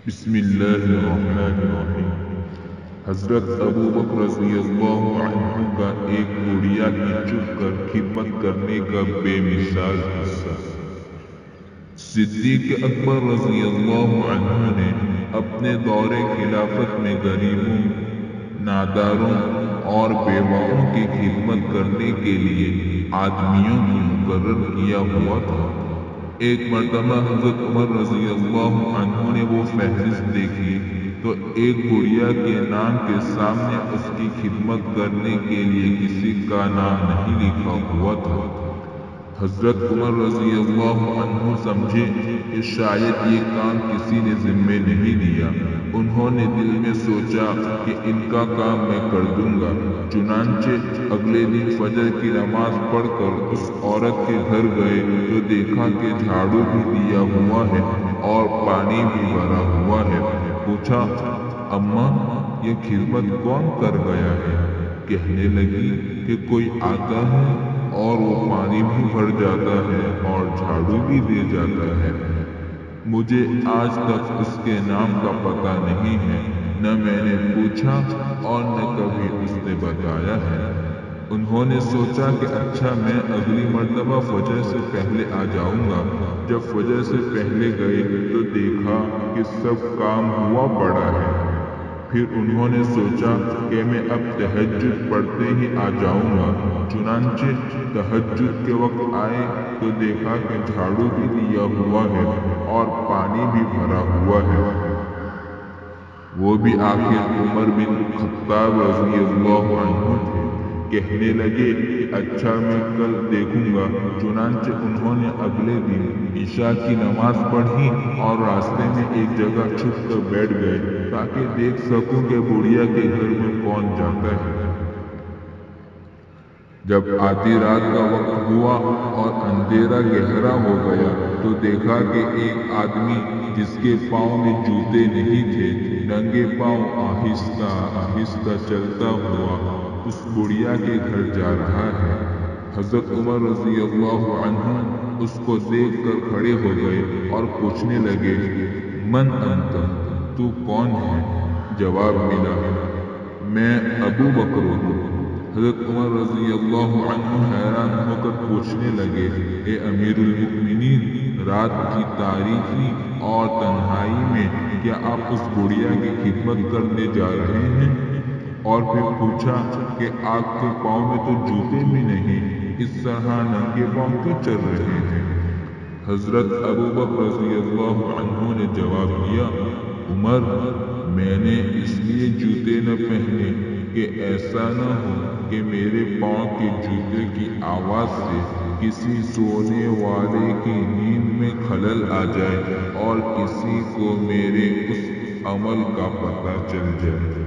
بسم الله الرحمن الرحیم۔ حضرت ابو بکر رضی اللہ عنہ کا ایک بڑھیا کی چھپ کر خدمت کرنے کا بے مثال قصہ۔ صدیق اکبر رضی اللہ عنہ نے اپنے دور خلافت میں غریبوں، ناداروں اور بیواؤں کی خدمت کرنے کے لیے آدمیوں کو مقرر کیا ہوا تھا۔ ایک مرتبہ حضرت عمر رضی اللہ عنہ نے وہ فہرست دیکھی تو ایک بڑھیا کے نام کے سامنے اس کی خدمت کرنے کے لیے کسی کا نام نہیں لکھا ہوا تھا۔ حضرت عمر رضی اللہ عنہ سمجھے کہ شاید یہ کام کسی نے ذمہ نہیں دیا۔ انہوں نے دل میں سوچا کہ ان کا کام میں کر دوں گا۔ چنانچہ اگلے دن فجر کی نماز پڑھ کر اس عورت کے گھر گئے تو دیکھا کہ جھاڑو بھی دیا ہوا ہے اور پانی بھی بھرا ہوا ہے۔ پوچھا، اماں یہ خدمت کون کر گیا ہے؟ کہنے لگی کہ کوئی آتا ہے اور وہ پانی بھی بھر جاتا ہے اور جھاڑو بھی دے جاتا ہے۔ مجھے آج تک اس کے نام کا پتہ نہیں ہے، نہ میں نے پوچھا اور نہ کبھی اس نے بتایا ہے۔ انہوں نے سوچا کہ اچھا میں اگلی مرتبہ فجر سے پہلے آ جاؤں گا۔ جب فجر سے پہلے گئے تو دیکھا کہ سب کام ہوا پڑا ہے۔ پھر انہوں نے سوچا کہ میں اب تہجد پڑھتے ہی آ جاؤں گا۔ چنانچہ تہجد کے وقت آئے تو دیکھا کہ جھاڑو بھی دیا ہوا ہے اور پانی بھی بھرا ہوا ہے۔ وہ بھی آخر عمر بن خطاب رضی اللہ عنہ تھے۔ کہنے لگے کہ اچھا میں کل دیکھوں گا۔ چنانچہ انہوں نے اگلے دن عشاء کی نماز پڑھی اور راستے میں ایک جگہ چھپ کر بیٹھ گئے تاکہ دیکھ سکوں کہ بڑھیا کے گھر میں کون جاتا ہے۔ جب آدھی رات کا وقت ہوا اور اندھیرا گہرا ہو گیا تو دیکھا کہ ایک آدمی جس کے پاؤں میں جوتے نہیں تھے، ننگے پاؤں آہستہ آہستہ چلتا ہوا اس بڑھیا کے گھر جا رہا ہے۔ حضرت عمر رضی اللہ عنہ اس کو دیکھ کر کھڑے ہو گئے اور پوچھنے لگے، من انت؟ تو کون ہے؟ جواب ملا، میں ابو بکر ہوں۔ حضرت عمر رضی اللہ عنہ حیران ہو کر پوچھنے لگے، اے امیر المؤمنین، رات کی تاریکی اور تنہائی میں کیا آپ اس بڑھیا کی خدمت کرنے جا رہے ہیں؟ اور پھر پوچھا کہ آپ کے پاؤں میں تو جوتے بھی نہیں، اس طرح ننگے پاؤں کیوں چل رہے ہیں؟ حضرت ابو بکر رضی اللہ عنہ نے جواب دیا، عمر، میں نے اس لیے جوتے نہ پہنے کہ ایسا نہ ہو کہ میرے پاؤں کے جوتے کی آواز سے کسی سونے والے کی نیند میں خلل آ جائے اور کسی کو میرے اس عمل کا پتہ چل جائے۔